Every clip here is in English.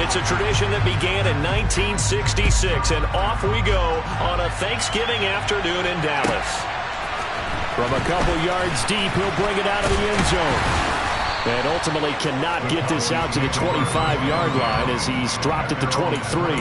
It's a tradition that began in 1966, and off we go on a Thanksgiving afternoon in Dallas. From a couple yards deep, he'll bring it out of the end zone. And ultimately cannot get this out to the 25-yard line as he's dropped at the 23.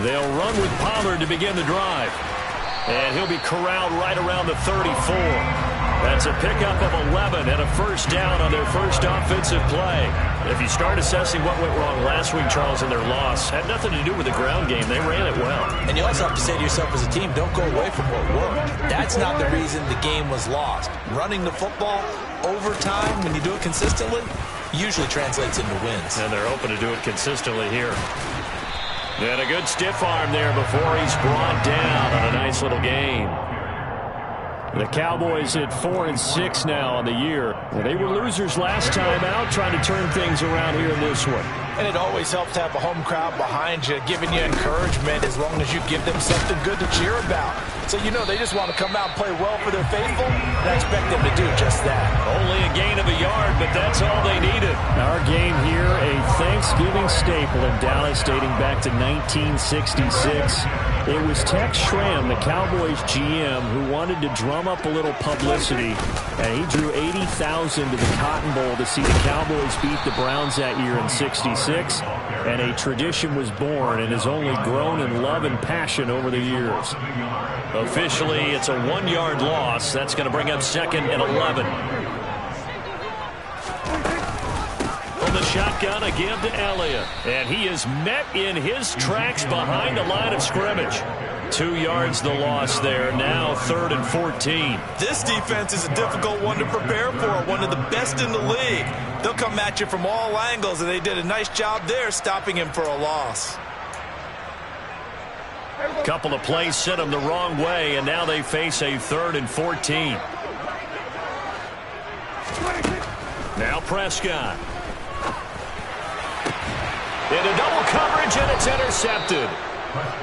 They'll run with Pollard to begin the drive. And he'll be corralled right around the 34. That's a pickup of 11 and a first down on their first offensive play. If you start assessing what went wrong last week, Charles, in their loss, had nothing to do with the ground game. They ran it well. And you also have to say to yourself as a team, don't go away from what worked. That's not the reason the game was lost. Running the football over time, when you do it consistently, usually translates into wins. And they're hoping to do it consistently here. And a good stiff arm there before he's brought down on a nice little game. The Cowboys at 4-6 now on the year. Well, they were losers last time out, trying to turn things around here in this one. And it always helps to have a home crowd behind you, giving you encouragement as long as you give them something good to cheer about. So, you know, they just want to come out and play well for their faithful, and I expect them to do just that. Only a gain of a yard, but that's all they needed. Our game here, a Thanksgiving staple in Dallas dating back to 1966. It was Tex Schramm, the Cowboys GM, who wanted to drum up a little publicity, and he drew 80,000 to the Cotton Bowl to see the Cowboys beat the Browns that year in '66, and a tradition was born and has only grown in love and passion over the years. Officially, it's a 1-yard loss. That's going to bring up 2nd and 11. From the shotgun, a give to Elliott. And he is met in his tracks behind the line of scrimmage. 2 yards the loss there. Now 3rd and 14. This defense is a difficult one to prepare for, one of the best in the league. They'll come at you from all angles, and they did a nice job there stopping him for a loss. Couple of plays sent them the wrong way, and now they face a 3rd and 14. Now Prescott. Into double coverage, and it's intercepted.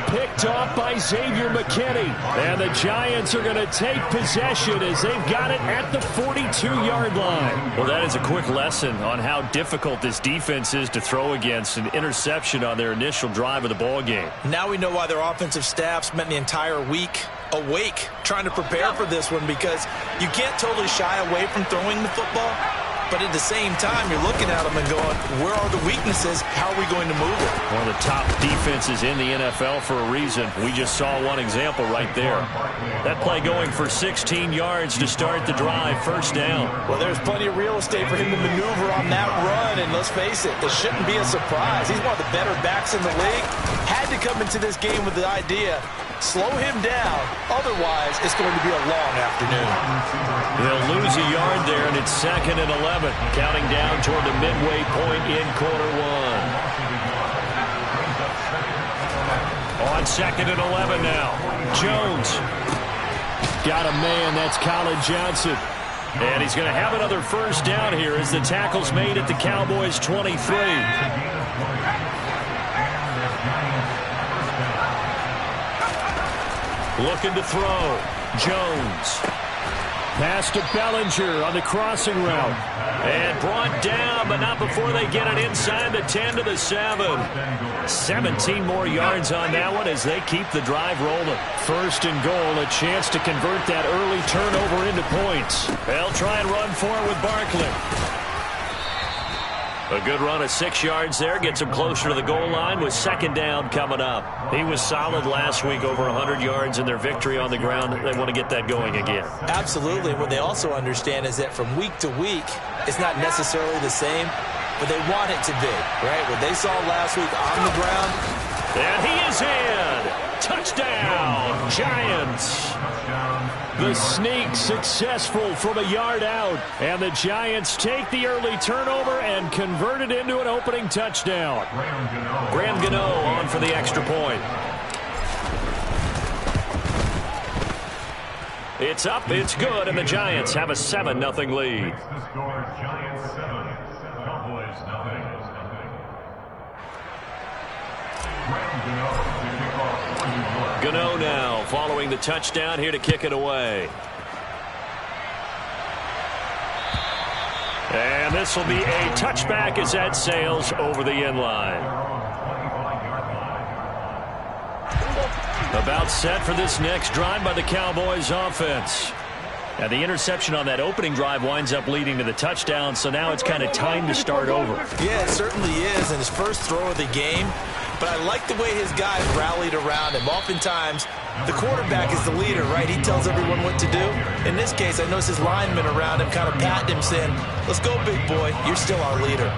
Picked off by Xavier McKinney. And the Giants are going to take possession as they've got it at the 42-yard line. Well, that is a quick lesson on how difficult this defense is to throw against. An interception on their initial drive of the ball game. Now we know why their offensive staff spent the entire week awake trying to prepare for this one, because you can't totally shy away from throwing the football. But at the same time, you're looking at them and going, where are the weaknesses? How are we going to move it? One of the top defenses in the NFL for a reason. We just saw one example right there. That play going for 16 yards to start the drive. First down. Well, there's plenty of real estate for him to maneuver on that run. And let's face it, this shouldn't be a surprise. He's one of the better backs in the league. Had to come into this game with the idea, slow him down. Otherwise, it's going to be a long afternoon. They'll lose a yard there, and it's 2nd and 11. Counting down toward the midway point in quarter one. On 2nd and 11 now. Jones. Got a man. That's Colin Johnson. And he's going to have another first down here as the tackle's made at the Cowboys' 23. Looking to throw. Jones. Pass to Bellinger on the crossing route. And brought down, but not before they get it inside the 10 to the 7. 17 more yards on that one as they keep the drive rolling. 1st and goal, a chance to convert that early turnover into points. They'll try and run for it with Barkley. A good run of 6 yards there. Gets him closer to the goal line with 2nd down coming up. He was solid last week, over 100 yards in their victory on the ground. They want to get that going again. Absolutely. What they also understand is that from week to week, it's not necessarily the same, but they want it to be, right? What they saw last week on the ground. And he is in. Touchdown, Giants. The sneak successful from a yard out. And the Giants take the early turnover and convert it into an opening touchdown. Graham Gano on for the extra point. It's up, it's good, and the Giants have a 7-0 lead. Gano now following the touchdown here to kick it away. And this will be a touchback as that sails over the end line. About set for this next drive by the Cowboys offense. Now the interception on that opening drive winds up leading to the touchdown, so now it's kind of time to start over. Yeah, it certainly is, and his first throw of the game. But I like the way his guys rallied around him. Oftentimes, the quarterback is the leader, right? He tells everyone what to do. In this case, I noticed his linemen around him kind of patting him, saying, let's go, big boy. You're still our leader.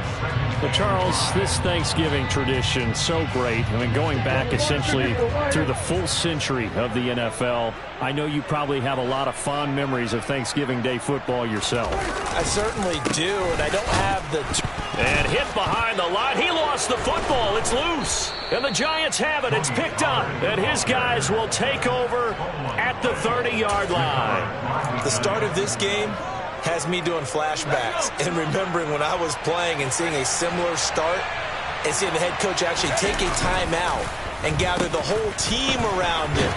Well, Charles, this Thanksgiving tradition, so great. I mean, going back essentially through the full century of the NFL, I know you probably have a lot of fond memories of Thanksgiving Day football yourself. I certainly do, and I don't have the... And hit behind the line. He lost the football. It's loose. And the Giants have it. It's picked up. And his guys will take over at the 30-yard line. The start of this game has me doing flashbacks and remembering when I was playing and seeing a similar start and seeing the head coach actually take a timeout and gather the whole team around him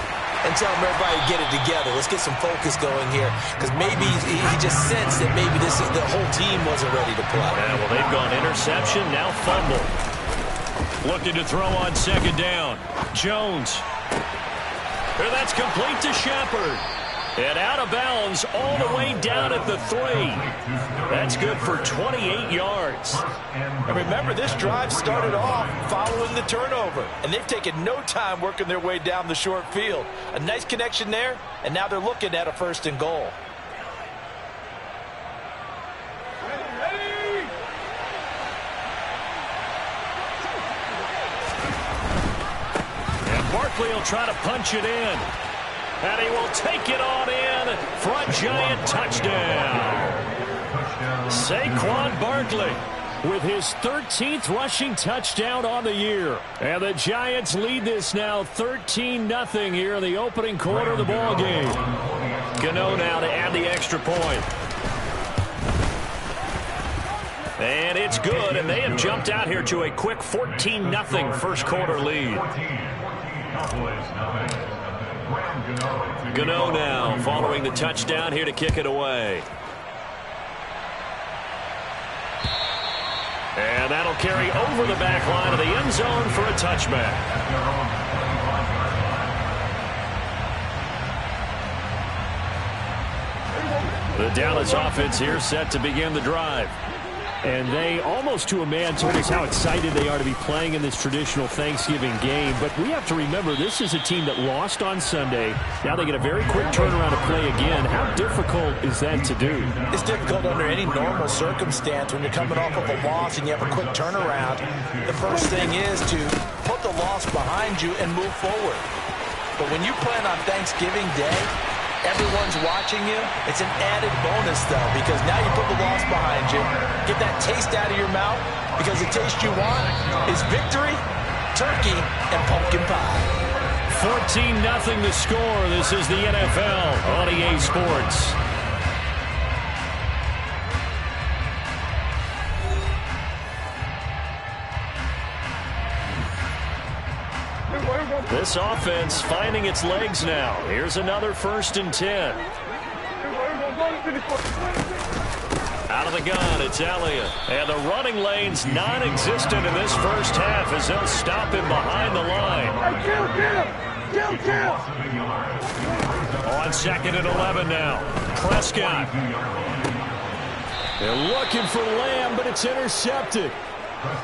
and tell him everybody get it together. Let's get some focus going here, because maybe he just sensed that maybe the whole team wasn't ready to play. Yeah, well, they've gone interception, now fumble. Looking to throw on second down. Jones. And that's complete to Shepard. And out of bounds all the way down at the 3. That's good for 28 yards. And remember, this drive started off following the turnover. And they've taken no time working their way down the short field. A nice connection there, and now they're looking at a 1st and goal. And Barkley will try to punch it in. And he will take it on in for a Giant touchdown. Saquon Barkley with his 13th rushing touchdown on the year. And the Giants lead this now 13-0 here in the opening quarter of the ball game. Gano now to add the extra point. And it's good, and they have jumped out here to a quick 14-0 first quarter lead. Gano now following the touchdown here to kick it away. And that'll carry over the back line of the end zone for a touchback. The Dallas offense here set to begin the drive. And they, almost to a man, told us how excited they are to be playing in this traditional Thanksgiving game. But we have to remember, this is a team that lost on Sunday. Now they get a very quick turnaround to play again. How difficult is that to do? It's difficult under any normal circumstance when you're coming off of a loss and you have a quick turnaround. The first thing is to put the loss behind you and move forward. But when you plan on Thanksgiving Day, everyone's watching you. It's an added bonus, though, because now you put the loss behind you. Get that taste out of your mouth, because the taste you want is victory, turkey, and pumpkin pie. 14-0 the score. This is the NFL on EA Sports. This offense finding its legs now. Here's another 1st and 10. Out of the gun, it's Elliott. And the running lane's non-existent in this first half as they'll stop him behind the line. On 2nd and 11 now. Prescott. They're looking for Lamb, but it's intercepted.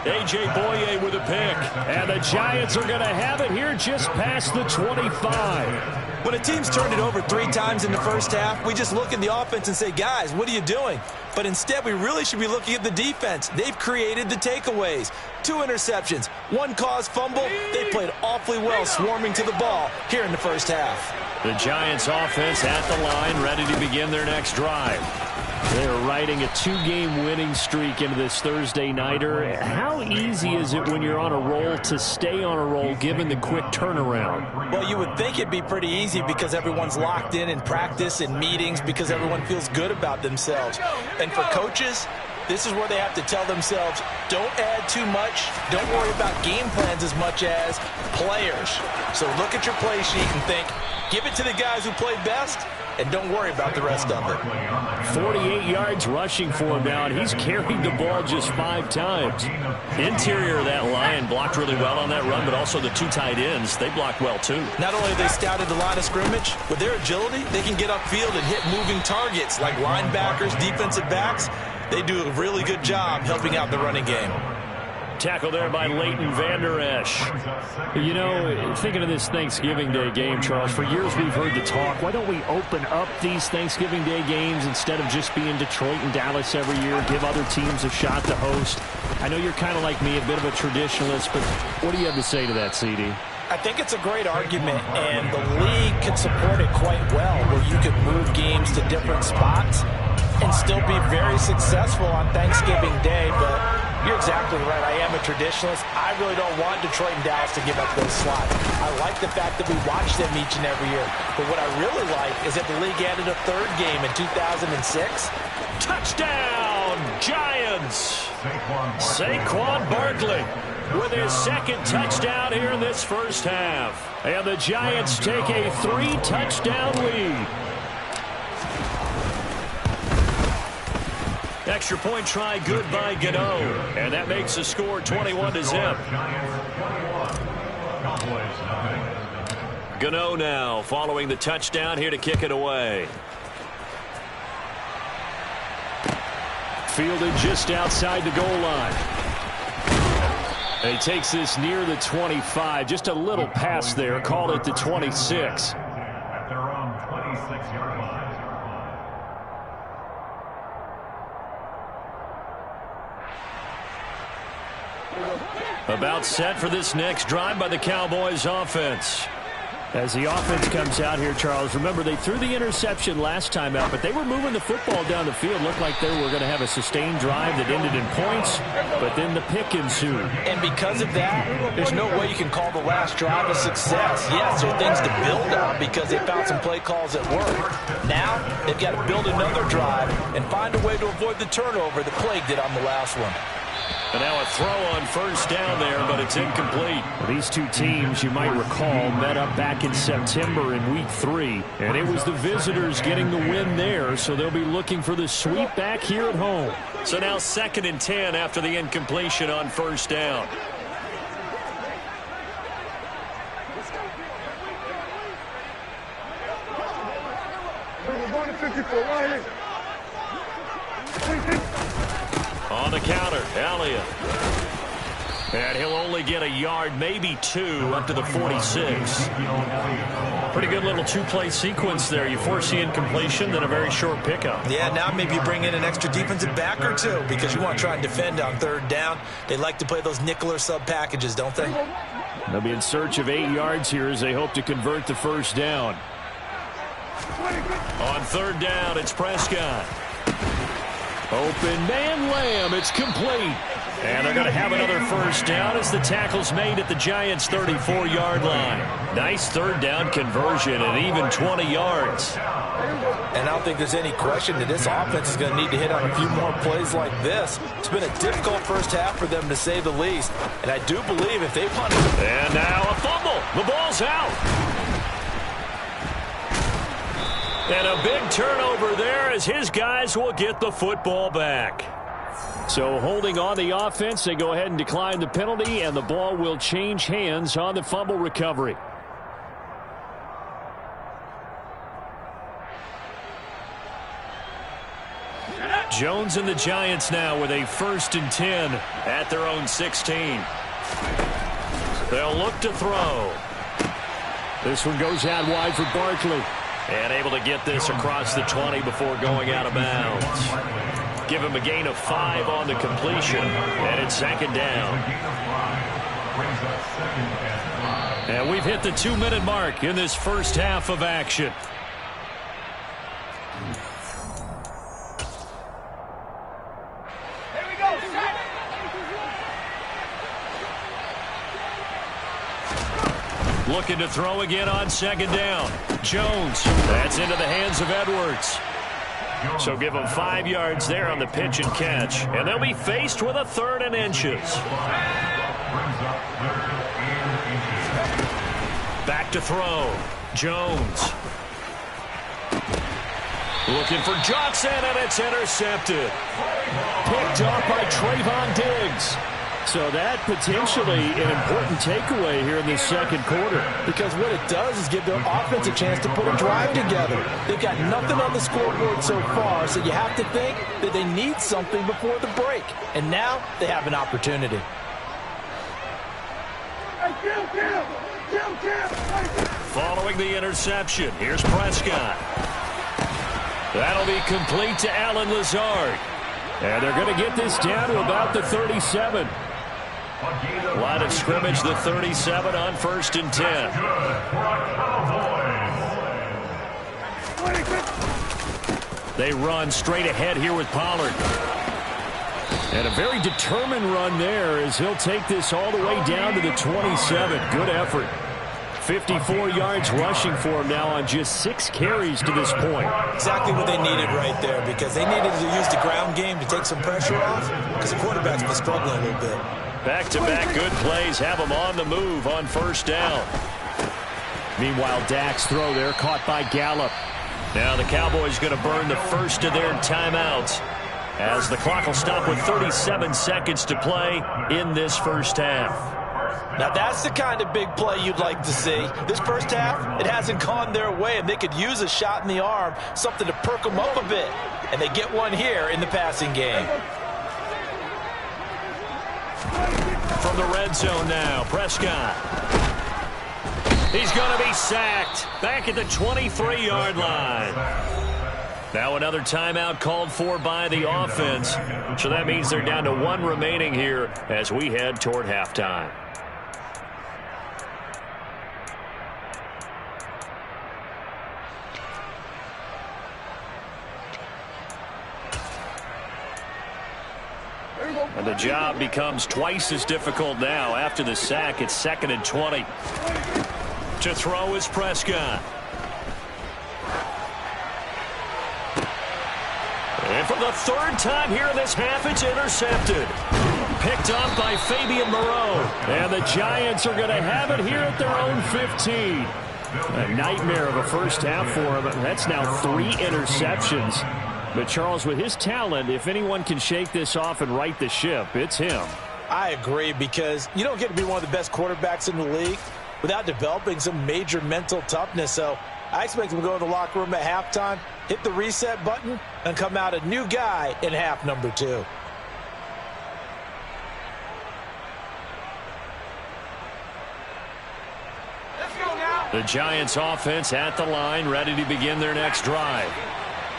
A.J. Boye with a pick. And the Giants are going to have it here just past the 25. When a team's turned it over 3 times in the first half, we just look at the offense and say, guys, what are you doing? But instead, we really should be looking at the defense. They've created the takeaways. 2 interceptions, 1 caused fumble. They played awfully well swarming to the ball here in the first half. The Giants offense at the line, ready to begin their next drive. They're riding a 2-game winning streak into this Thursday nighter. How easy is it when you're on a roll to stay on a roll given the quick turnaround? Well, you would think it'd be pretty easy because everyone's locked in practice and meetings because everyone feels good about themselves. And for coaches, this is where they have to tell themselves, don't add too much. Don't worry about game plans as much as players. So look at your play sheet and think, give it to the guys who played best, and don't worry about the rest of it. 48 yards rushing for him now, and he's carried the ball just 5 times. Interior of that line blocked really well on that run, but also the 2 tight ends, they blocked well too. Not only have they scouted the line of scrimmage, with their agility, they can get upfield and hit moving targets like linebackers, defensive backs. They do a really good job helping out the running game. Tackle there by Leighton Vander Esch. You know, thinking of this Thanksgiving Day game, Charles, for years we've heard the talk, why don't we open up these Thanksgiving Day games instead of just being Detroit and Dallas every year, give other teams a shot to host? I know you're kind of like me, a bit of a traditionalist, but what do you have to say to that, CD? I think it's a great argument, and the league can support it quite well, where you can move games to different spots and still be very successful on Thanksgiving Day. But you're exactly right. I am a traditionalist. I really don't want Detroit and Dallas to give up those slots. I like the fact that we watch them each and every year. But what I really like is that the league added a 3rd game in 2006. Touchdown, Giants! Saquon Barkley with his 2nd touchdown here in this first half. And the Giants take a 3-touchdown lead. Extra point try good by Gano. And that makes the score 21-0. Gano now following the touchdown here to kick it away. Fielded just outside the goal line. He takes this near the 25. Just a little pass there. Called it the 26. About set for this next drive by the Cowboys offense. As the offense comes out here, Charles, remember they threw the interception last time out, but they were moving the football down the field. Looked like they were going to have a sustained drive that ended in points, but then the pick ensued. And because of that, there's no way you can call the last drive a success. Yes, there are things to build on because they found some play calls that worked. Now, they've got to build another drive and find a way to avoid the turnover that plagued it on the last one. And now a throw on first down there, but it's incomplete. These two teams, you might recall, met up back in September in Week 3. And it was the visitors getting the win there, so they'll be looking for the sweep back here at home. So now 2nd and 10 after the incompletion on first down. On the counter, Elliott. And he'll only get a yard, maybe 2, up to the 46. Pretty good little 2-play sequence there. You force the incompletion, then a very short pickup. Yeah, now maybe you bring in an extra defensive back or 2 because you want to try and defend on 3rd down. They like to play those nickel or sub packages, don't they? They'll be in search of 8 yards here as they hope to convert the first down. On 3rd down, it's Prescott. Open man, Lamb. It's complete. And they're going to have another first down as the tackle's made at the Giants' 34-yard line. Nice 3rd down conversion and even 20 yards. And I don't think there's any question that this offense is going to need to hit on a few more plays like this. It's been a difficult first half for them, to say the least. And I do believe if they punt it. And now a fumble. The ball's out. And a big turnover there as his guys will get the football back. So holding on the offense, they go ahead and decline the penalty, and the ball will change hands on the fumble recovery. Jones and the Giants now with a 1st and 10 at their own 16. They'll look to throw. This one goes out wide for Barkley. And able to get this across the 20 before going out of bounds. Give him a gain of 5 on the completion. And it's 2nd down. And we've hit the 2-minute mark in this first half of action. Looking to throw again on second down. Jones. That's into the hands of Edwards. So give them 5 yards there on the pitch and catch. And they'll be faced with a 3rd and inches. Back to throw. Jones. Looking for Johnson, and it's intercepted. Picked off by Trayvon Diggs. So that potentially an important takeaway here in this second quarter. Because what it does is give their offense a chance to put a drive together. They've got nothing on the scoreboard so far, so you have to think that they need something before the break. And now they have an opportunity. Following the interception, here's Prescott. That'll be complete to Allen Lazard. And they're going to get this down to about the 37. Line of scrimmage, the 37 on 1st and 10. They run straight ahead here with Pollard. And a very determined run there as he'll take this all the way down to the 27. Good effort. 54 yards rushing for him now on just 6 carries to this point. Exactly what they needed right there, because they needed to use the ground game to take some pressure off, because the quarterback's been struggling a little bit. Back-to-back good plays have them on the move on 1st down. Meanwhile, Dak's throw there caught by Gallup. Now the Cowboys going to burn the first of their timeouts as the clock will stop with 37 seconds to play in this first half. Now that's the kind of big play you'd like to see. This first half, it hasn't gone their way, and they could use a shot in the arm, something to perk them up a bit. And they get one here in the passing game. From the red zone now, Prescott. He's going to be sacked back at the 23-yard line. Now another timeout called for by the offense. So that means they're down to 1 remaining here as we head toward halftime. And the job becomes twice as difficult now after the sack. It's 2nd and 20. To throw is Prescott. And for the 3rd time here in this half, it's intercepted. Picked up by Fabian Moreau. And the Giants are going to have it here at their own 15. A nightmare of a first half for him. That's now 3 interceptions. But, Charles, with his talent, if anyone can shake this off and right the ship, it's him. I agree, because you don't get to be one of the best quarterbacks in the league without developing some major mental toughness. So I expect him to go in the locker room at halftime, hit the reset button, and come out a new guy in half number 2. The Giants offense at the line, ready to begin their next drive.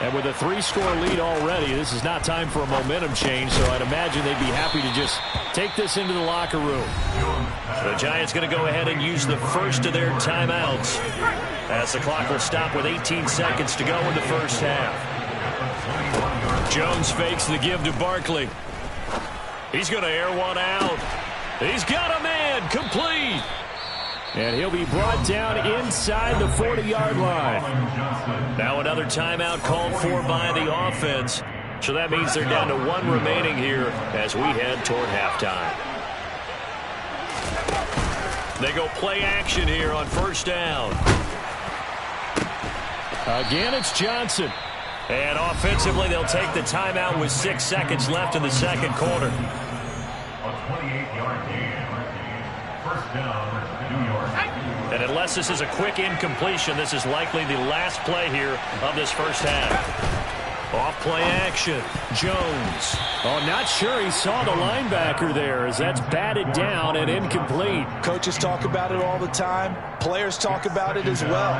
And with a 3-score lead already, this is not time for a momentum change, so I'd imagine they'd be happy to just take this into the locker room. The Giants going to go ahead and use the first of their timeouts as the clock will stop with 18 seconds to go in the first half. Jones fakes the give to Barkley. He's going to air one out. He's got a man, complete. And he'll be brought down inside the 40-yard line. Now another timeout called for by the offense. So that means they're down to 1 remaining here as we head toward halftime. They go play action here on 1st down. Again, it's Johnson. And offensively, they'll take the timeout with 6 seconds left in the second quarter. A 28-yard gain. 1st down. And unless this is a quick incompletion, this is likely the last play here of this first half. Off play action. Jones. Oh, not sure he saw the linebacker there as that's batted down and incomplete. Coaches talk about it all the time. Players talk about it as well.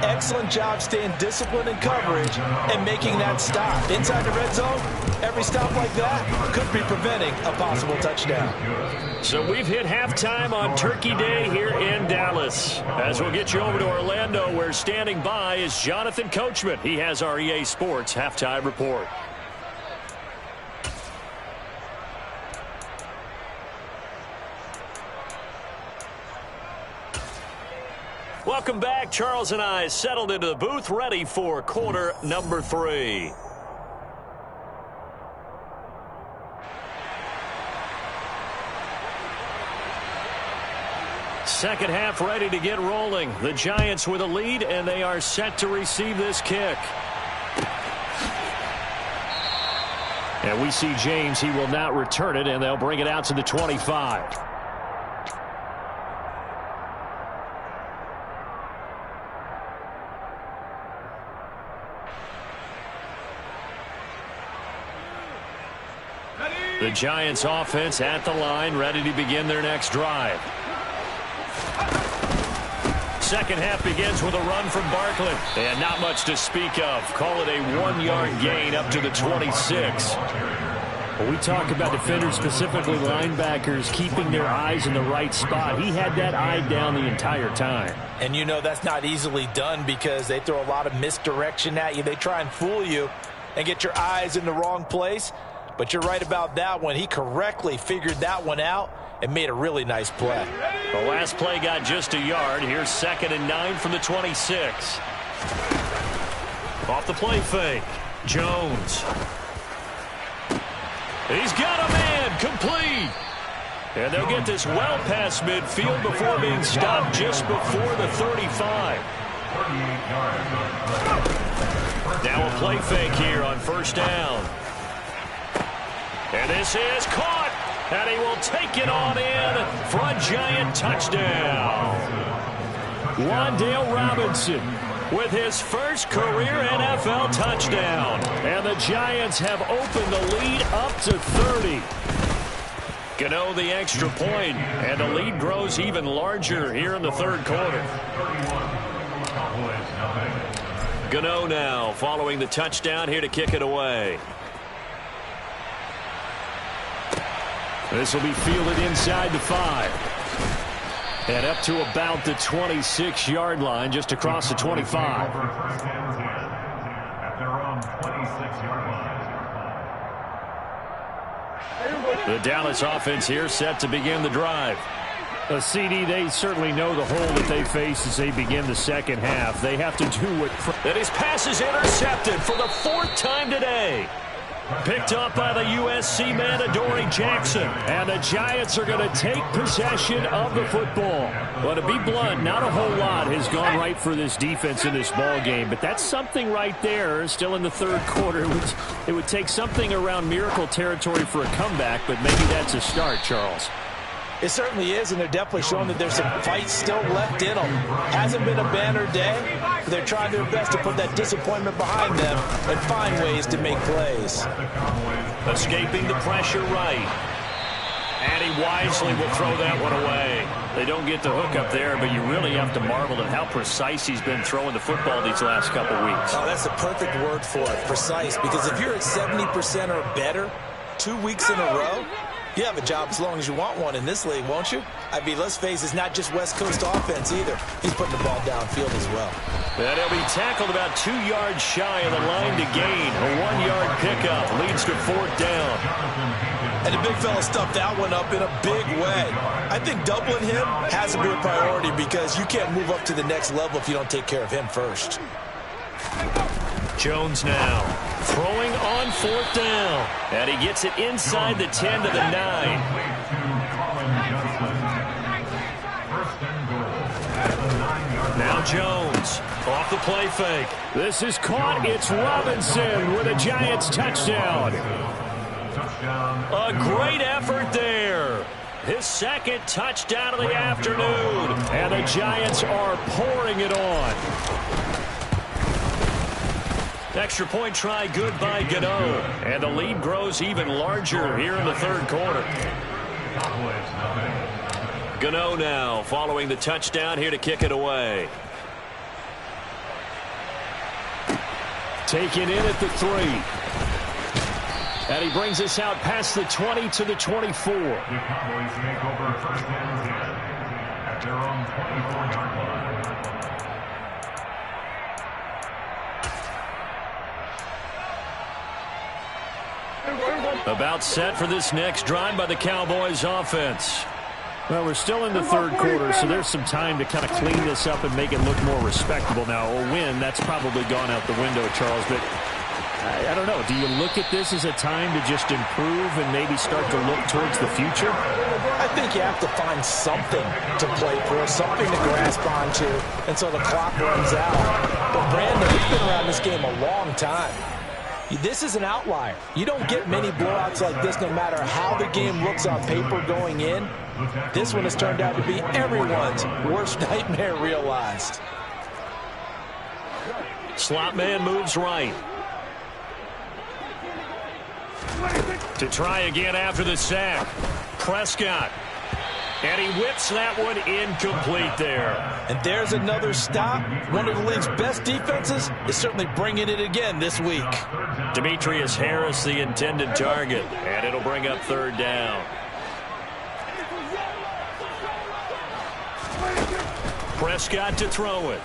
Excellent job staying disciplined in coverage and making that stop. Inside the red zone, every stop like that could be preventing a possible touchdown. So we've hit halftime on Turkey Day here in Dallas. As we'll get you over to Orlando, where standing by is Jonathan Coachman. He has our EA Sports halftime report. Welcome back. Charles and I settled into the booth, ready for quarter number 3. Second half ready to get rolling. The Giants with a lead, and they are set to receive this kick. And we see James. He will not return it, and they'll bring it out to the 25. The Giants offense at the line, ready to begin their next drive. Second half begins with a run from Barkley. And not much to speak of. Call it a 1-yard gain up to the 26. When we talk about defenders, specifically linebackers, keeping their eyes in the right spot, he had that eye down the entire time. And you know that's not easily done because they throw a lot of misdirection at you. They try and fool you and get your eyes in the wrong place. But you're right about that one. He correctly figured that one out and made a really nice play. The last play got just a yard. Here's 2nd and 9 from the 26. Off the play fake. Jones. He's got a man. Complete. And they'll get this well past midfield before being stopped just before the 35. Now a play fake here on first down. And this is caught, and he will take it on in for a Giant touchdown. Wandale Robinson with his first career NFL touchdown. And the Giants have opened the lead up to 30. Gano the extra point, and the lead grows even larger here in the third quarter. Gano now following the touchdown here to kick it away. This will be fielded inside the 5. And up to about the 26-yard line, just across the 25. The Dallas offense here set to begin the drive. CD, they certainly know the hole that they face as they begin the second half. They have to do what... And his pass is intercepted for the 4th time today. Picked up by the USC man, Adoree Jackson. And the Giants are going to take possession of the football. Well, to be blunt, not a whole lot has gone right for this defense in this ball game. But that's something right there. Still in the third quarter. It would take something around miracle territory for a comeback, but maybe that's a start, Charles. It certainly is, and they're definitely showing that there's some fight still left in them. Hasn't been a banner day, but they're trying their best to put that disappointment behind them and find ways to make plays. Escaping the pressure right. And he wisely will throw that one away. They don't get the hook up there, but you really have to marvel at how precise he's been throwing the football these last couple weeks. Oh, that's the perfect word for it, precise, because if you're at 70% or better 2 weeks in a row, you have a job as long as you want one in this league, won't you? I mean, let's face it, it's not just West Coast offense either. He's putting the ball downfield as well. And he'll be tackled about 2 yards shy of the line to gain. A 1-yard pickup leads to 4th down. And the big fella stuffed that one up in a big way. I think doubling him has to be a priority because you can't move up to the next level if you don't take care of him first. Jones now throwing on 4th down. And he gets it inside the 10 to the 9. Now Jones off the play fake. This is caught. It's Robinson with a Giants touchdown. A great effort there. His 2nd touchdown of the afternoon. And the Giants are pouring it on. Extra point try good by Gano. And the lead grows even larger here in the third quarter. Gano now following the touchdown here to kick it away. Taken in at the 3. And he brings us out past the 20 to the 24. The Cowboys make over 1st and 10 at their own 24-yard line. About set for this next drive by the Cowboys offense. Well, we're still in the third quarter, so there's some time to kind of clean this up and make it look more respectable. Now, a win, that's probably gone out the window, Charles, but I don't know. Do you look at this as a time to just improve and maybe start to look towards the future? I think you have to find something to play for, something to grasp onto until the clock runs out. But Brandon, he's been around this game a long time. This is an outlier. You don't get many blowouts like this no matter how the game looks on paper going in. This one has turned out to be everyone's worst nightmare realized. Slot man moves right. To try again after the sack. Prescott. And he whips that one incomplete there. And there's another stop. One of the league's best defenses is certainly bringing it again this week. Demetrius Harris, the intended target. And it'll bring up third down. Prescott to throw it.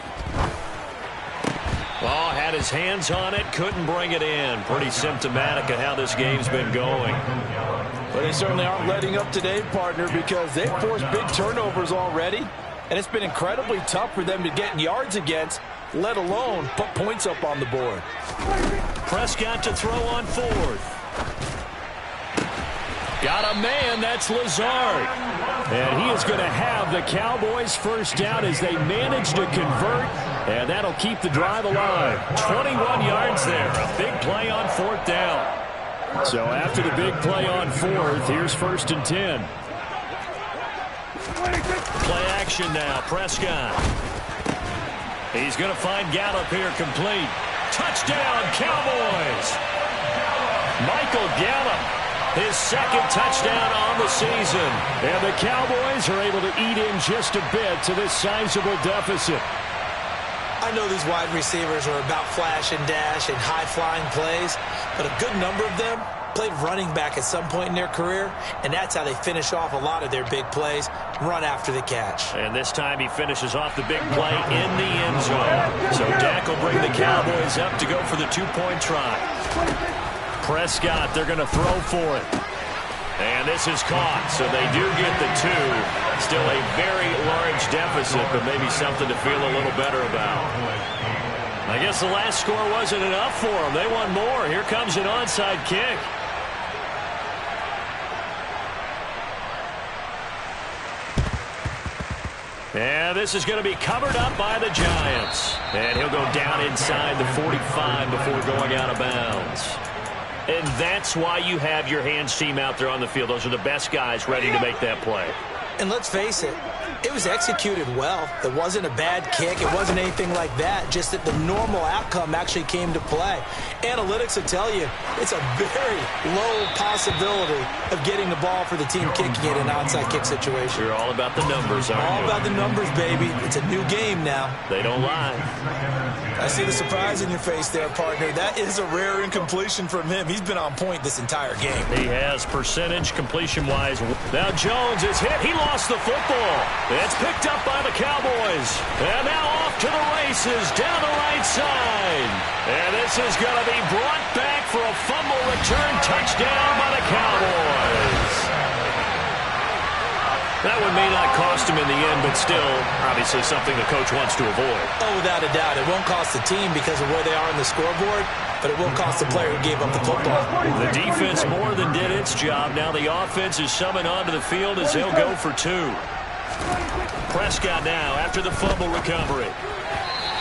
Oh, had his hands on it, couldn't bring it in. Pretty symptomatic of how this game's been going. But they certainly aren't letting up today, partner, because they've forced big turnovers already. And it's been incredibly tough for them to get yards against, let alone put points up on the board. Prescott to throw on fourth. Got a man, that's Lazard. And he is going to have the Cowboys first down as they manage to convert. And that'll keep the drive alive. 21 yards there. A big play on fourth down. So after the big play on fourth, here's 1st and 10. Play action now. Prescott. He's going to find Gallup here complete. Touchdown, Cowboys. Michael Gallup. His second touchdown on the season. And the Cowboys are able to eat in just a bit to this sizable deficit. I know these wide receivers are about flash and dash and high-flying plays, but a good number of them played running back at some point in their career, and that's how they finish off a lot of their big plays, run after the catch. And this time he finishes off the big play in the end zone. So Dak will bring the Cowboys up to go for the two-point try. Prescott, they're going to throw for it. And this is caught, so they do get the two. Still a very large deficit, but maybe something to feel a little better about. I guess the last score wasn't enough for them. They want more. Here comes an onside kick. And this is going to be covered up by the Giants. And he'll go down inside the 45 before going out of bounds. And that's why you have your hands team out there on the field. Those are the best guys ready to make that play. And let's face it, it was executed well. It wasn't a bad kick. It wasn't anything like that. Just that the normal outcome actually came to play. Analytics will tell you it's a very low possibility of getting the ball for the team kicking it in an onside kick situation. You're all about the numbers, aren't you? All about the numbers, baby. It's a new game now. They don't lie. I see the surprise in your face there, partner. That is a rare incompletion from him. He's been on point this entire game. He has percentage completion-wise. Now Jones is hit. He lost the football. It's picked up by the Cowboys. And now off to the races down the right side. And this is going to be brought back for a fumble return touchdown by the Cowboys. That one may not cost him in the end, but still, obviously something the coach wants to avoid. Oh, without a doubt. It won't cost the team because of where they are on the scoreboard, but it will cost the player who gave up the football. The defense more than did its job. Now the offense is summoned onto the field as they'll go for two. Prescott now after the fumble recovery.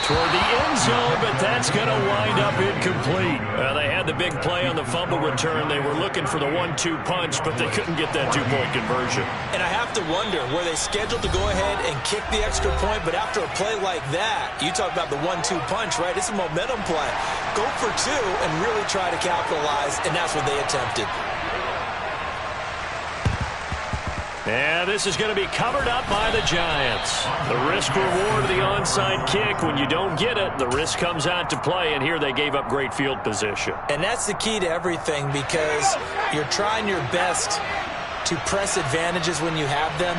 Toward the end zone, but that's going to wind up incomplete. They had the big play on the fumble return. They were looking for the 1-2 punch, but they couldn't get that two-point conversion. And I have to wonder, were they scheduled to go ahead and kick the extra point, but after a play like that, you talk about the 1-2 punch, right? It's a momentum play. Go for two and really try to capitalize, and that's what they attempted. And this is going to be covered up by the Giants. The risk-reward of the onside kick. When you don't get it, the risk comes out to play, and here they gave up great field position. And that's the key to everything because you're trying your best to press advantages when you have them,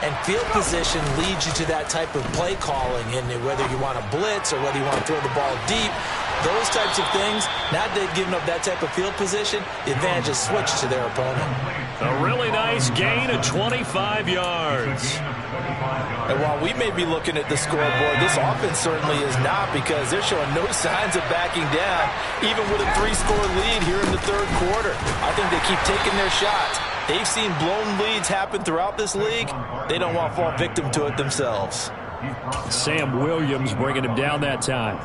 And field position leads you to that type of play calling, and whether you want to blitz or whether you want to throw the ball deep, those types of things. Now that they've given up that type of field position, the advantage is switched to their opponent. A really nice gain of 25 yards. And while we may be looking at the scoreboard, this offense certainly is not, because they're showing no signs of backing down, even with a 3-score lead here in the third quarter. I think they keep taking their shots. They've seen blown leads happen throughout this league. They don't want to fall victim to it themselves. Sam Williams bringing him down that time.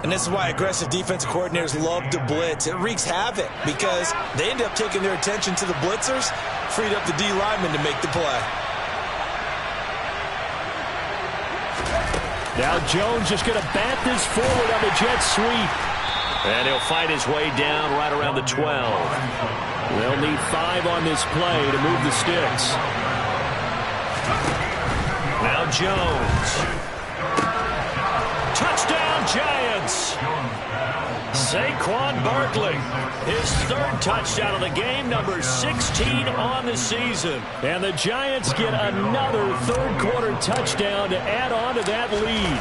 And this is why aggressive defensive coordinators love to blitz. It wreaks havoc because they end up taking their attention to the blitzers, freed up the D lineman to make the play. Now Jones just going to bat this forward on the jet sweep. And he'll fight his way down right around the 12. They'll need 5 on this play to move the sticks. Now Jones. Touchdown, Giants. Saquon Barkley, his 3rd touchdown of the game, number 16 on the season. And the Giants get another third-quarter touchdown to add on to that lead.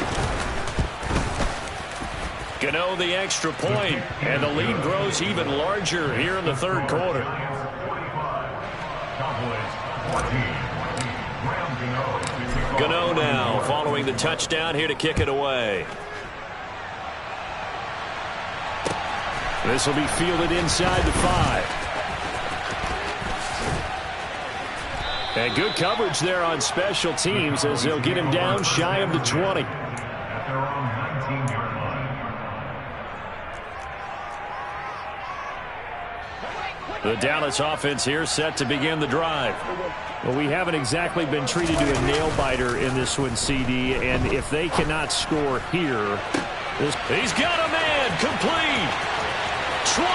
Gano the extra point, and the lead grows even larger here in the third quarter. Gano now following the touchdown here to kick it away. This will be fielded inside the 5. And good coverage there on special teams as they'll get him down shy of the 20. At their own 19-yard line. The Dallas offense here set to begin the drive. Well, we haven't exactly been treated to a nail-biter in this one, CD, and if they cannot score here... He's got a man, complete! 20,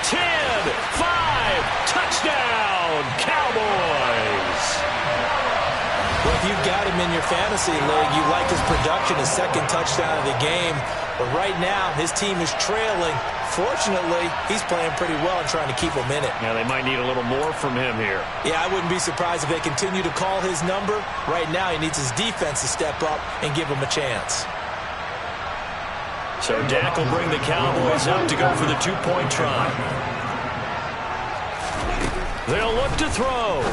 10, 5, touchdown, Cowboys! Well, if you've got him in your fantasy league, you like his production, his 2nd touchdown of the game. But right now, his team is trailing. Fortunately, he's playing pretty well and trying to keep him in it. Yeah, they might need a little more from him here. Yeah, I wouldn't be surprised if they continue to call his number. Right now, he needs his defense to step up and give him a chance. So Dak will bring the Cowboys up to go for the 2-point try. They'll look to throw.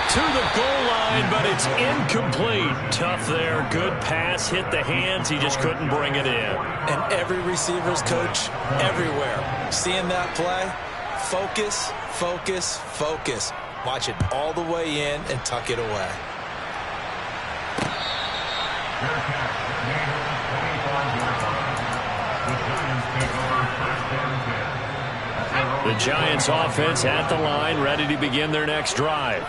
To the goal line, but it's incomplete. Tough there. Good pass. Hit the hands. He just couldn't bring it in. And every receiver's coach everywhere. Seeing that play, focus, focus, focus. Watch it all the way in and tuck it away. The Giants offense at the line, ready to begin their next drive.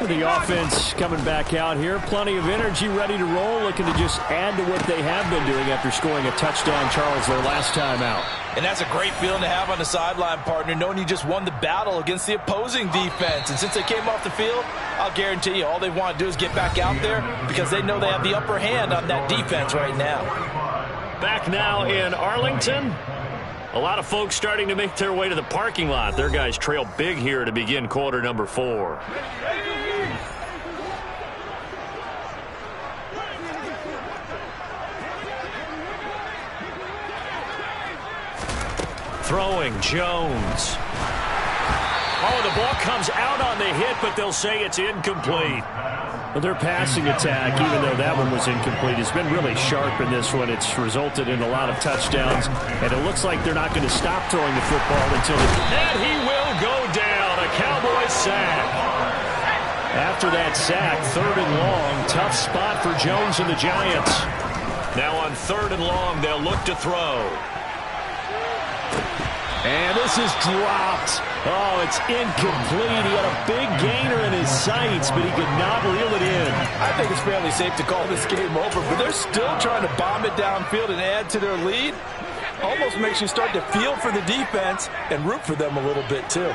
The offense coming back out here, plenty of energy, ready to roll, looking to just add to what they have been doing after scoring a touchdown, Charles, their last time out. And that's a great feeling to have on the sideline, partner, knowing you just won the battle against the opposing defense. And since they came off the field, I'll guarantee you all they want to do is get back out there because they know they have the upper hand on that defense right now. Back now in Arlington. A lot of folks starting to make their way to the parking lot. Their guys trail big here to begin quarter number 4. Throwing, Jones. Oh, the ball comes out on the hit, but they'll say it's incomplete. Well, their passing attack, even though that one was incomplete, has been really sharp in this one. It's resulted in a lot of touchdowns, and it looks like they're not going to stop throwing the football until... And he will go down. A Cowboys sack. After that sack, 3rd and long, tough spot for Jones and the Giants. Now on 3rd and long, they'll look to throw. And this is dropped. Oh, it's incomplete. He had a big gainer in his sights, but he could not reel it in. I think it's fairly safe to call this game over, but they're still trying to bomb it downfield and add to their lead. Almost makes you start to feel for the defense and root for them a little bit, too.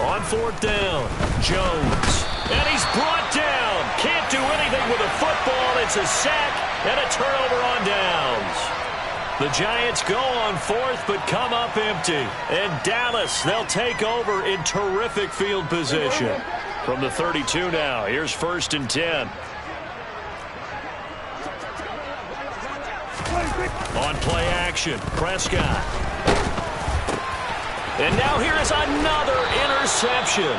On 4th down, Jones. And he's brought down. Can't do anything with a football. It's a sack and a turnover on downs. The Giants go on 4th, but come up empty. And Dallas, they'll take over in terrific field position. From the 32 now, here's 1st and 10. On play action, Prescott. And now here is another interception.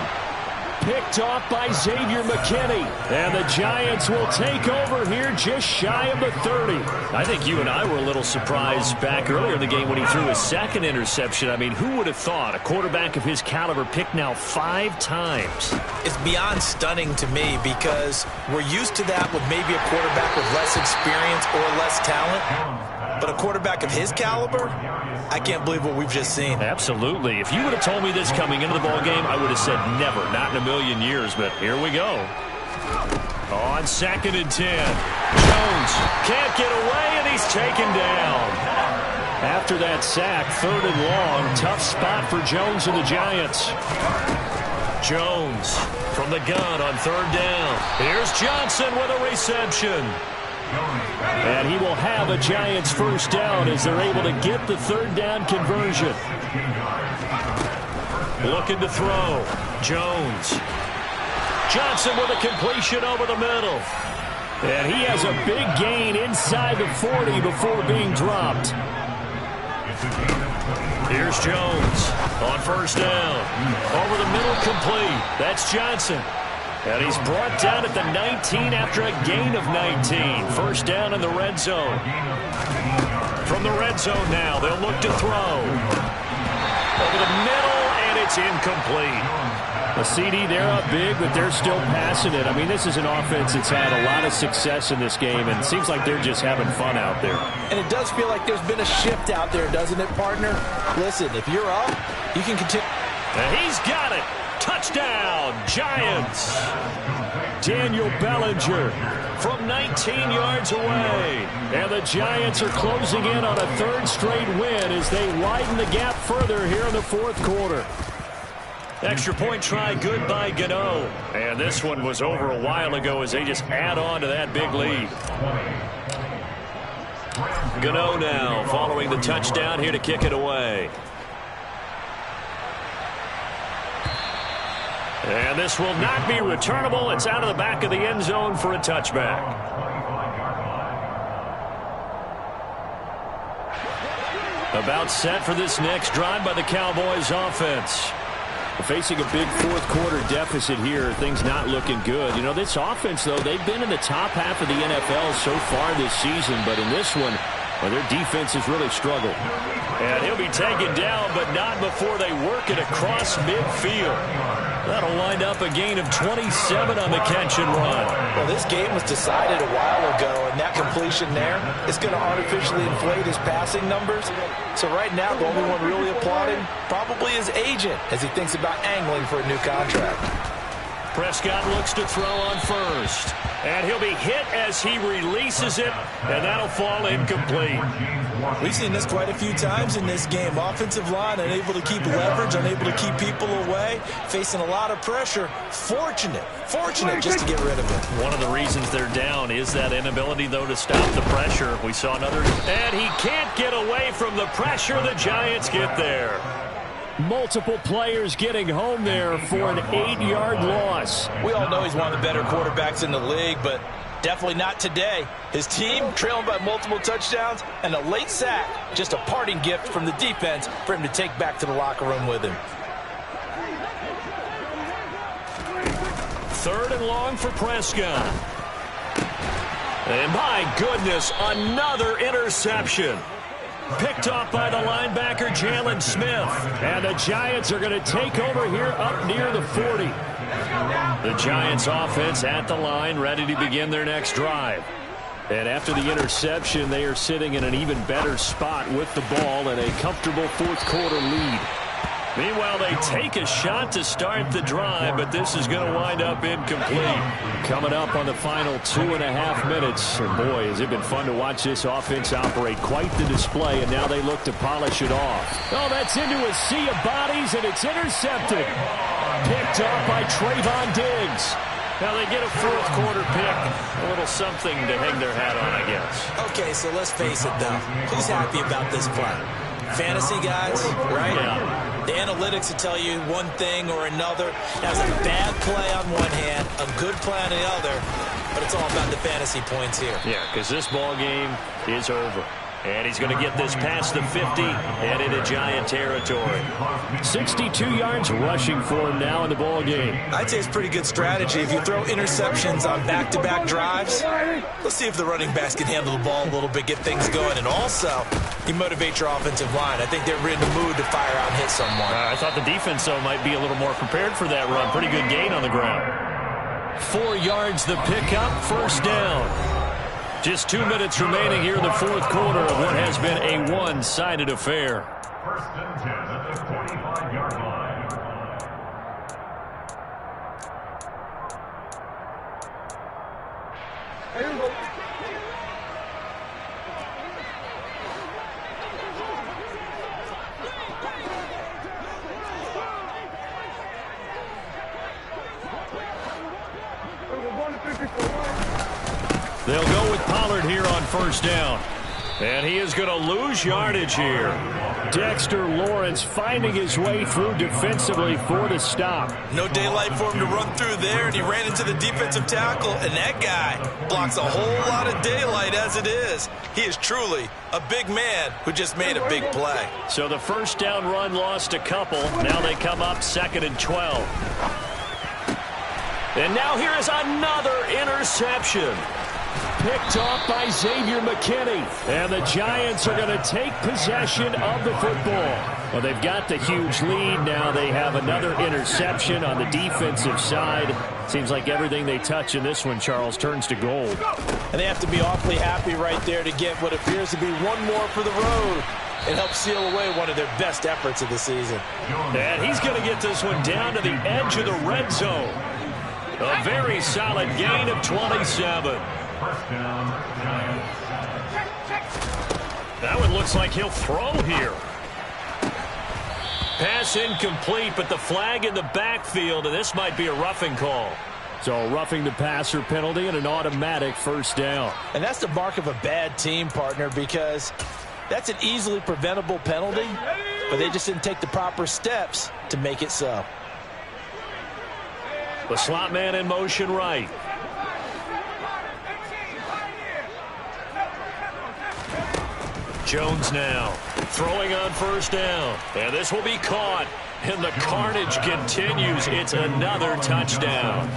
Picked off by Xavier McKinney. And the Giants will take over here just shy of the 30. I think you and I were a little surprised back earlier in the game when he threw his 2nd interception. I mean, who would have thought a quarterback of his caliber picked now 5 times? It's beyond stunning to me because we're used to that with maybe a quarterback with less experience or less talent. But a quarterback of his caliber, I can't believe what we've just seen. Absolutely. If you would have told me this coming into the ballgame, I would have said never, not in a million years. But here we go. On 2nd and 10. Jones can't get away, and he's taken down. After that sack, 3rd and long, tough spot for Jones and the Giants. Jones from the gun on 3rd down. Here's Johnson with a reception. And he will have a Giants 1st down as they're able to get the 3rd down conversion. Looking to throw. Jones. Johnson with a completion over the middle. And he has a big gain inside the 40 before being dropped. Here's Jones on 1st down. Over the middle, complete. That's Johnson. And he's brought down at the 19 after a gain of 19. 1st down in the red zone. From the red zone now, they'll look to throw. Over the middle, and it's incomplete. A CD, they're up big, but they're still passing it. I mean, this is an offense that's had a lot of success in this game, and it seems like they're just having fun out there. And it does feel like there's been a shift out there, doesn't it, partner? Listen, if you're up, you can continue. And he's got it. Touchdown, Giants. Daniel Bellinger from 19 yards away. And the Giants are closing in on a 3rd straight win as they widen the gap further here in the 4th quarter. Extra point try good by Gano. And this one was over a while ago as they just add on to that big lead. Gano now following the touchdown here to kick it away. And this will not be returnable. It's out of the back of the end zone for a touchback. About set for this next drive by the Cowboys offense. Facing a big 4th quarter deficit here, things not looking good. You know, this offense, though, they've been in the top half of the NFL so far this season, but in this one, well, their defense has really struggled. And he'll be taken down, but not before they work it across midfield. That'll wind up a gain of 27 on the catch and run. Well, this game was decided a while ago, and that completion there is going to artificially inflate his passing numbers. So right now, the only one really applauding probably his agent as he thinks about angling for a new contract. Prescott looks to throw on 1st. And he'll be hit as he releases it, and that'll fall incomplete. We've seen this quite a few times in this game. Offensive line unable to keep leverage, unable to keep people away, facing a lot of pressure. Fortunate just to get rid of it. One of the reasons they're down is that inability, though, to stop the pressure. We saw another. And he can't get away from the pressure. The Giants get there. Multiple players getting home there for an 8-yard loss. We all know he's one of the better quarterbacks in the league, but definitely not today. His team trailing by multiple touchdowns and a late sack. Just a parting gift from the defense for him to take back to the locker room with him. 3rd and long for Prescott. And my goodness, another interception. Picked off by the linebacker, Jalen Smith. And the Giants are going to take over here up near the 40. The Giants offense at the line, ready to begin their next drive. And after the interception, they are sitting in an even better spot with the ball and a comfortable 4th quarter lead. Meanwhile, they take a shot to start the drive, but this is going to wind up incomplete. Coming up on the final 2.5 minutes. And boy, has it been fun to watch this offense operate. Quite the display, and now they look to polish it off. Oh, that's into a sea of bodies, and it's intercepted. Picked off by Trayvon Diggs. Now they get a 4th quarter pick. A little something to hang their hat on, I guess. Okay, so let's face it, though. Who's happy about this play? Fantasy guys, right? Yeah. The analytics will tell you one thing or another. That's a bad play on one hand, a good play on the other, but it's all about the fantasy points here. Yeah, because this ball game is over. And he's going to get this past the 50 and into Giant territory. 62 yards rushing for him now in the ball game. I'd say it's pretty good strategy. If you throw interceptions on back-to-back drives, let's see if the running backs can handle the ball a little bit, get things going. And also, you motivate your offensive line. I think they're in the mood to fire out and hit someone. I thought the defense, though, might be a little more prepared for that run. Pretty good gain on the ground. 4 yards the pickup, first down. Just 2 minutes remaining here in the fourth quarter of what has been a one-sided affair. First and 10 at the 45-yard line. They'll go with Pollard here on first down. And he is going to lose yardage here. Dexter Lawrence finding his way through defensively for the stop. No daylight for him to run through there, and he ran into the defensive tackle, and that guy blocks a whole lot of daylight as it is. He is truly a big man who just made a big play. So the first down run lost a couple. Now they come up 2nd and 12. And now here is another interception. Picked off by Xavier McKinney. And the Giants are going to take possession of the football. Well, they've got the huge lead. Now they have another interception on the defensive side. Seems like everything they touch in this one, Charles, turns to gold. And they have to be awfully happy right there to get what appears to be one more for the road. It helps seal away one of their best efforts of the season. And he's going to get this one down to the edge of the red zone. A very solid gain of 27. First down, Giants. That one looks like he'll throw here. Pass incomplete, but the flag in the backfield, and this might be a roughing call. So roughing the passer penalty and an automatic first down. And that's the mark of a bad team, partner, because that's an easily preventable penalty, but they just didn't take the proper steps to make it so. The slot man in motion right. Jones now throwing on first down. And this will be caught. And the carnage continues. It's another touchdown.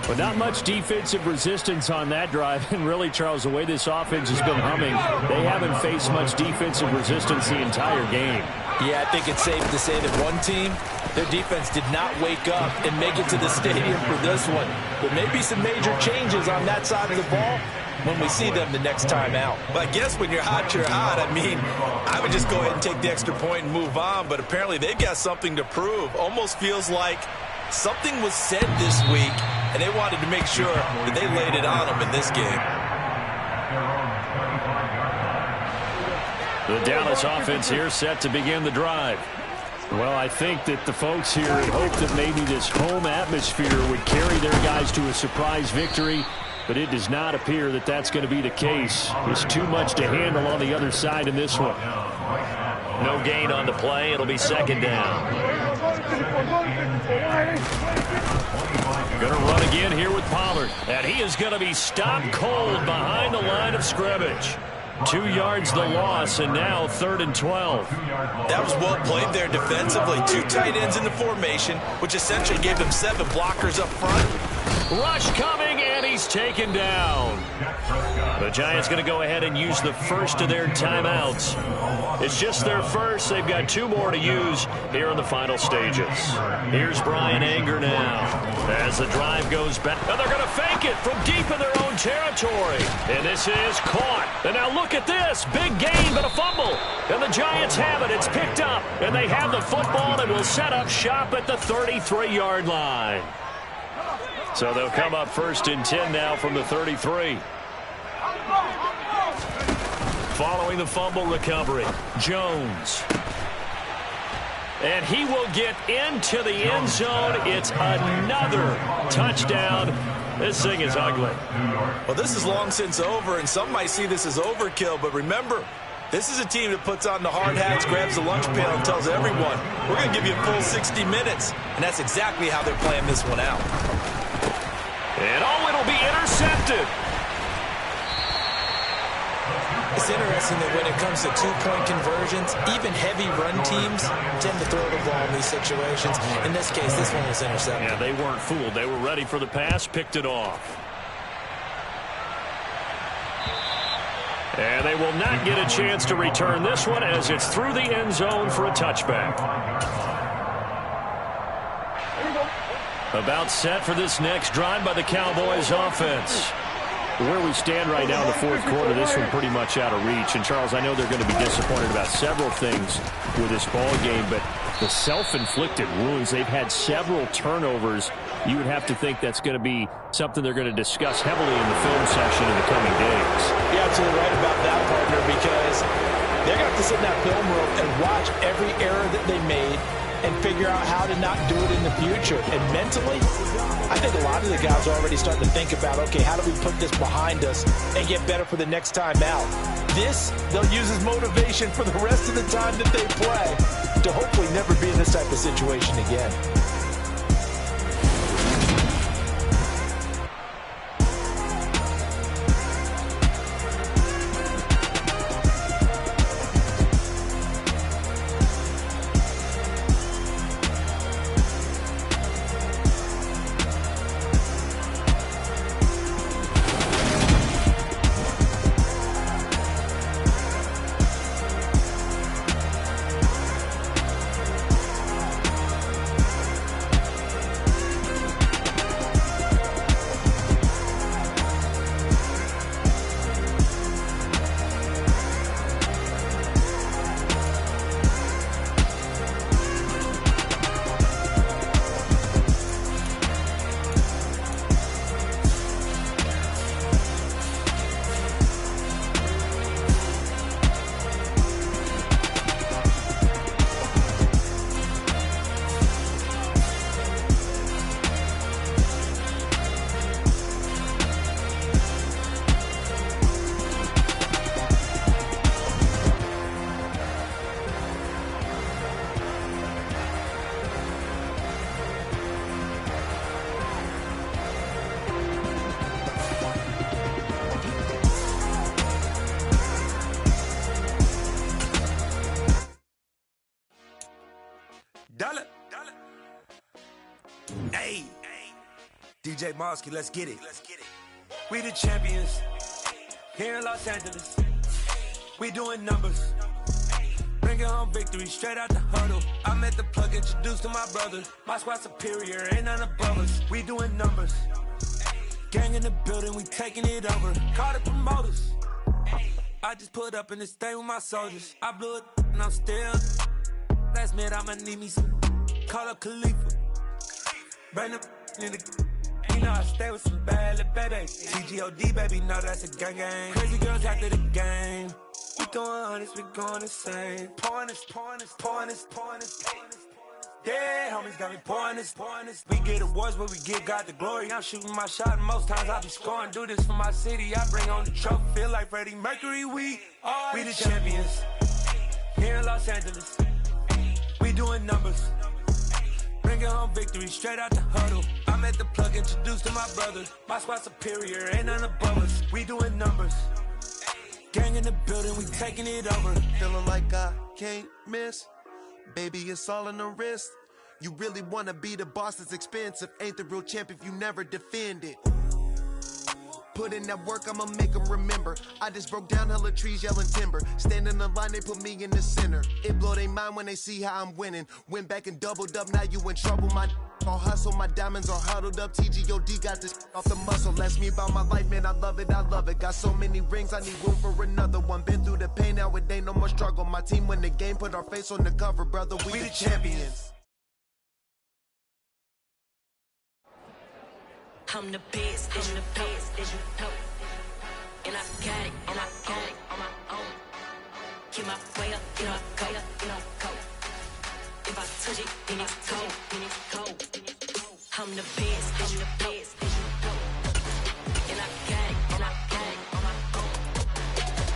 But not much defensive resistance on that drive. And really, Charles, the way this offense has been humming, they haven't faced much defensive resistance the entire game. Yeah, I think it's safe to say that one team, their defense did not wake up and make it to the stadium for this one. But maybe some major changes on that side of the ball when we see them the next time out. But I guess when you're hot, you're hot. I mean, I would just go ahead and take the extra point and move on, but apparently they've got something to prove. Almost feels like something was said this week, and they wanted to make sure that they laid it on them in this game. The Dallas offense here set to begin the drive. Well, I think that the folks here had hoped that maybe this home atmosphere would carry their guys to a surprise victory, but it does not appear that that's going to be the case. There's too much to handle on the other side in this one. No gain on the play. It'll be second down. Going to run again here with Pollard. And he is going to be stopped cold behind the line of scrimmage. 2 yards the loss, and now 3rd and 12. That was well played there defensively. 2 tight ends in the formation, which essentially gave them 7 blockers up front. Rush coming, and he's taken down. The Giants going to go ahead and use the first of their timeouts. It's just their first. They've got 2 more to use here in the final stages. Here's Brian Anger now as the drive goes back. And they're going to fake it from deep in their own territory. And this is caught. And now look at this. Big gain, but a fumble. And the Giants have it. It's picked up. And they have the football and will set up shop at the 33-yard line. So they'll come up 1st and 10 now from the 33. Following the fumble recovery, Jones. And he will get into the end zone. It's another touchdown. This thing is ugly. Well, this is long since over, and some might see this as overkill, but remember, This is a team that puts on the hard hats, grabs the lunch pail, and tells everyone, we're going to give you a full 60 minutes. And that's exactly how they're playing this one out. And it'll be intercepted. It's interesting that when it comes to two-point conversions, even heavy run teams tend to throw the ball in these situations. In this case, this one was intercepted. Yeah, they weren't fooled. They were ready for the pass, picked it off. And they will not get a chance to return this one as it's through the end zone for a touchback. About set for this next drive by the Cowboys offense. Where we stand right now in the fourth quarter, this one pretty much out of reach. And, Charles, I know they're going to be disappointed about several things with this ball game, but the self-inflicted wounds, they've had several turnovers. You would have to think that's going to be something they're going to discuss heavily in the film session in the coming days. You're absolutely right about that, partner, because they're going to have to sit in that film room and watch every error that they made and figure out how to not do it in the future. And mentally, I think a lot of the guys are already starting to think about, okay, how do we put this behind us and get better for the next time out? This, they'll use as motivation for the rest of the time that they play to hopefully never be in this type of situation again. Hey, DJ Mosky, let's get it. We the champions here in Los Angeles. We doing numbers. Bringing home victory straight out the huddle. I'm at the plug, introduced to my brothers. My squad superior, ain't none above us. We doing numbers. Gang in the building, we taking it over. Call the promoters. I just put up in this thing with my soldiers. I blew it and I'm still. Last minute, I'ma need me some. Call up Khalifa. Bring them in the. You know I stay with some bad little baby. TGOD, baby, no, that's a gang gang. Crazy girls after the game. We throwing hundreds, we going insane. Pouring this. Yeah, homies got me pouring this. We get awards, but we give God the glory. I'm shooting my shot, and most times I be scoring. Do this for my city, I bring on the trophy. Feel like Freddie Mercury, we the champions. Here in Los Angeles, we doing numbers. Bringing home victory straight out the huddle. I'm at the plug, introduced to my brothers. My squad superior, ain't none above us. We doing numbers. Gang in the building, we taking it over. Feeling like I can't miss. Baby, it's all in the wrist. You really wanna be the boss, it's expensive. Ain't the real champ if you never defend it. Put in that work, I'ma make them remember. I just broke down hella trees, yelling timber. Stand in the line, they put me in the center. It blow their mind when they see how I'm winning. Went back and doubled up, now you in trouble. My all hustle, my diamonds are huddled up. TGOD got this off the muscle. Ask me about my life, man, I love it. Got so many rings, I need room for another one. Been through the pain, now it ain't no more struggle. My team win the game, put our face on the cover, brother. We the champions. I'm the best, and I got it, on my own. Keep my way up, go. If I touch it, then it's cold. I'm the best, and I got it, on my own.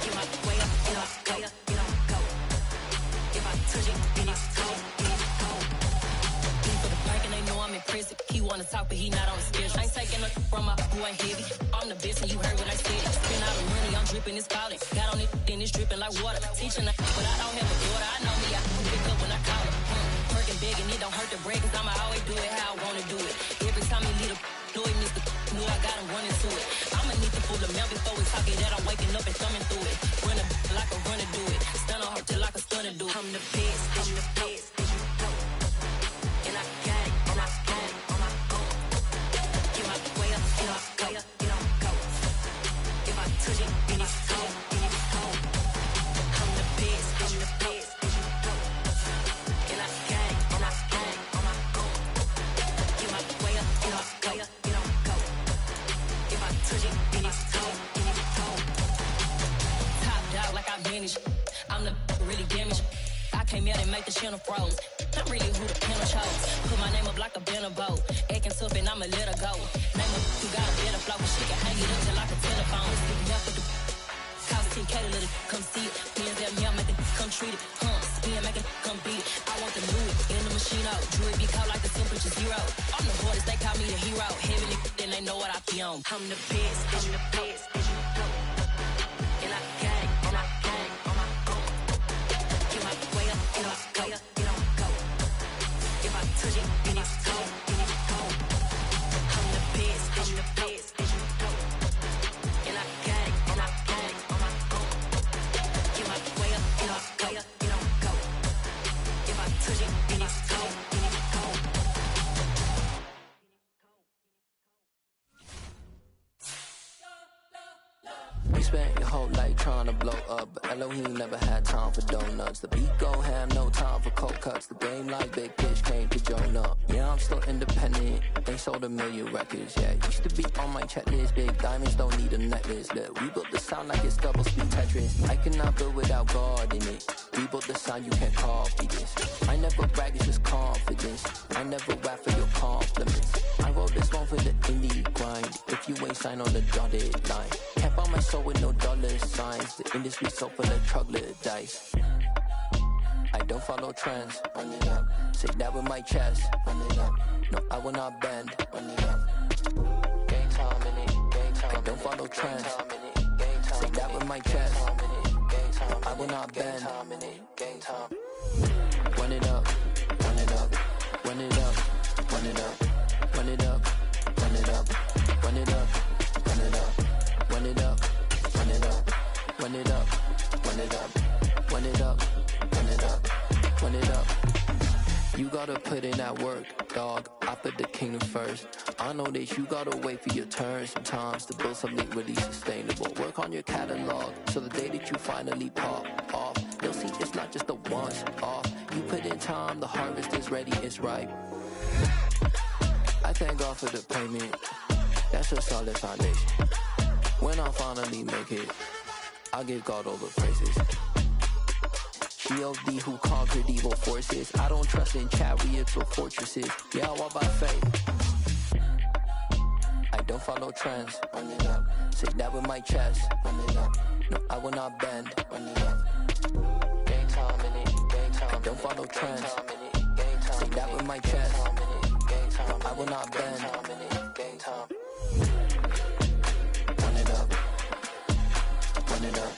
Keep my way up, go. wanna talk, but he not on the schedule. I ain't taking a from my boy heavy. I'm the best, and you heard what I said. Spend all the money, I'm dripping, it's falling. Got on it, then it's dripping like water. Teaching her, but I don't have a daughter. I know me, I can pick up when I call her. Working big, and it don't hurt to break, cause I'ma always do it how I wanna do it. Every time he lead a boy, Mr. Knew I got him running to it. I'ma need to pull the mail before we talk it that I'm waking up and thumbing through it. Run a like a runner do it. Stun on her till like a stunner do it. I'm the best, I'm the best. And I got it, and I got it on my own. Get my way up, get off, go, get off, go. If I touch it, then it's cold, then it's cold. I'm the best, I'm the best. And I got it, and I got it on my own. Get my way up, get off, go, get off, go. If I touch it, then it's cold, then it's cold. Top dog like I manage. I'm the really damaged. I came out and make the channel froze. I'm really who the panel chose. Put my name up like a banner boat. Acting tough and I'ma let her go. Name her who got a better flow, but she can hang it up till like a telephone. Sticking up with the cost 10K to let it come see it. Hands at me, I make it come treat it. Spin, make it come beat it. I want the new in the machine out. Jewelry be caught like the temperature zero. I'm the hardest, they call me the hero. Heaven it, then they know what I be on. I'm the best, I'm the best. And I got it, and I got it on my own. Get my way up, get off, go, get off, go. If I touch it, then it's cold, then it's cold. I'm the best, I'm the best. And I got it, and I got it on my own. Get my way up, get off, go, get off, go. If I touch it, then it's cold, then it's cold. You spent your whole life trying to blow up, but Elohim never had time for donuts. The beat go ham, no time for cold cuts. The game like Big Fish came to join up. Yeah, I'm still independent, they sold 1 million records. Yeah, used to be on my checklist. Big diamonds don't need a necklace. Look, we built the sound like it's double speed Tetris. I cannot build without God in it. We built the sound, you can't copy this. I never brag, it's just confidence. I never rap for your compliments. I wrote this one for the indie grind. If you ain't signed on the dotted line, can't buy my soul with no dollar signs. The industry so full of troglodytes. I don't follow trends. Run it up. Say that with my chest. Run it up. No, I will not bend. Run it up. Game time in it. Game time. I don't follow trends. Say that with my chest. I will not bend. Game time. Run it up. Run it up. Run it up. Run it up. Run it up. Run it up. Run it up. Run it up. Run it up. Run it up. Run it up. Run it up. Run it up. Run it up. Run it up. You gotta put in that work, dog. I put the kingdom first. I know that you gotta wait for your turn sometimes to build something really sustainable. Work on your catalog, so the day that you finally pop off, you'll see it's not just a once off. You put in time, the harvest is ready, it's ripe. I thank God for the payment. That's a solid foundation. When I finally make it, I'll give God all the praises. G.O.D. who conquered evil forces. I don't trust in chariots or fortresses. Yeah, I walk by faith. I don't follow trends. Run it up. Say that with my chest. Run it up. No, I will not bend. Run it up. Game time in it. Game time. I don't follow trends. Say that with my chest. No, I will not bend. Game time. Run it up. Run it up.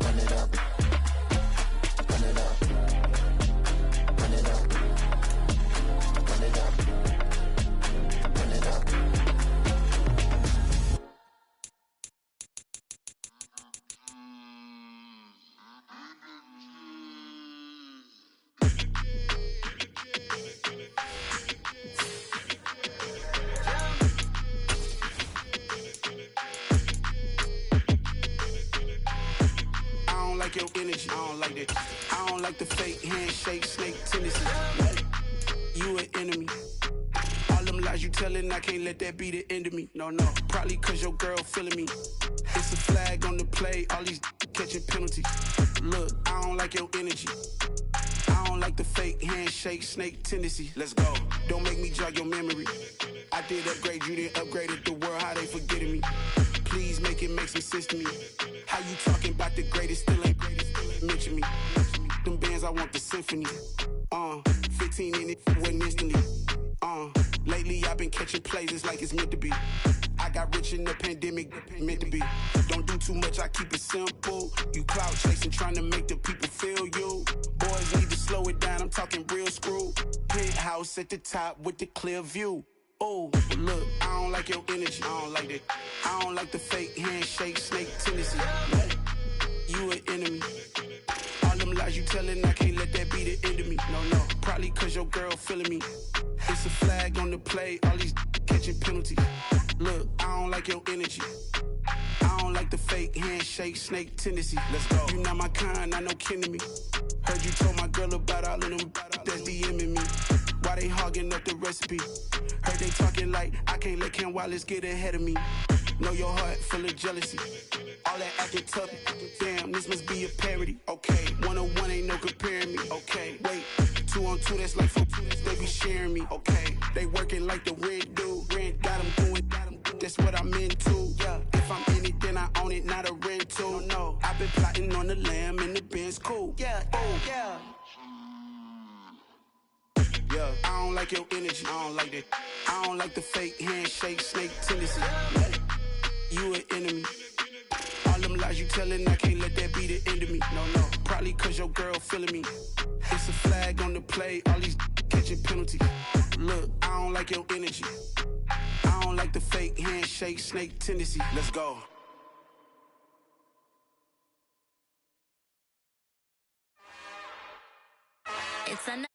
Run it up. Run it up. Run it up. Run it up. Run it up. Your energy, I don't like that. I don't like the fake handshake, snake tendencies. You an enemy. All them lies you telling, I can't let that be the end of me. No, probably cause your girl feeling me. It's a flag on the play, all these catching penalties. Look, I don't like your energy. I don't like the fake handshake, snake tendency. Let's go. Don't make me jog your memory. I did upgrade, you didn't upgrade it. The world, how they forgetting me. Please make it make some sense to me. How you talking about the greatest, still ain't mention me. Them bands, I want the symphony. 15 in it, went instantly. I've been catching plays, it's like it's meant to be. I got rich in the pandemic, meant to be. Don't do too much, I keep it simple. You clout chasing, trying to make the people feel you. Boys need to slow it down, I'm talking real screw. Penthouse at the top with the clear view. Oh, look, I don't like your energy, I don't like that. I don't like the fake handshake, snake tendency. You an enemy. All them lies you telling, I can't let that be the end of me. No, probably cause your girl feeling me. It's a flag on the play, all these catching penalties. Look, I don't like your energy. I don't like the fake handshake, snake tendency. Let's go. You not my kind, I know kin to me. Heard you told my girl about all of them that's DMing me. Why they hogging up the recipe? Heard they talking like I can't let Ken Wallace get ahead of me. Know your heart full of jealousy. All that acting tough, damn, this must be a parody. Okay, 1-on-1 ain't no comparing me. Okay, wait, 2-on-2, that's like 4, they be sharing me. Okay, they working like the rent do. Rent got them doing, that's what I'm into. Yeah, if I'm in it, then I own it, not a rental. No, I've been plotting on the lamb and the Benz cool. Yeah, yeah. Yeah, I don't like your energy, I don't like that. I don't like the fake handshake, snake tendency. You an enemy. All them lies you telling, I can't let that be the end of me. No, probably cause your girl feeling me. It's a flag on the play, all these catching penalties. Look, I don't like your energy. I don't like the fake handshake, snake tendency. Let's go. It's a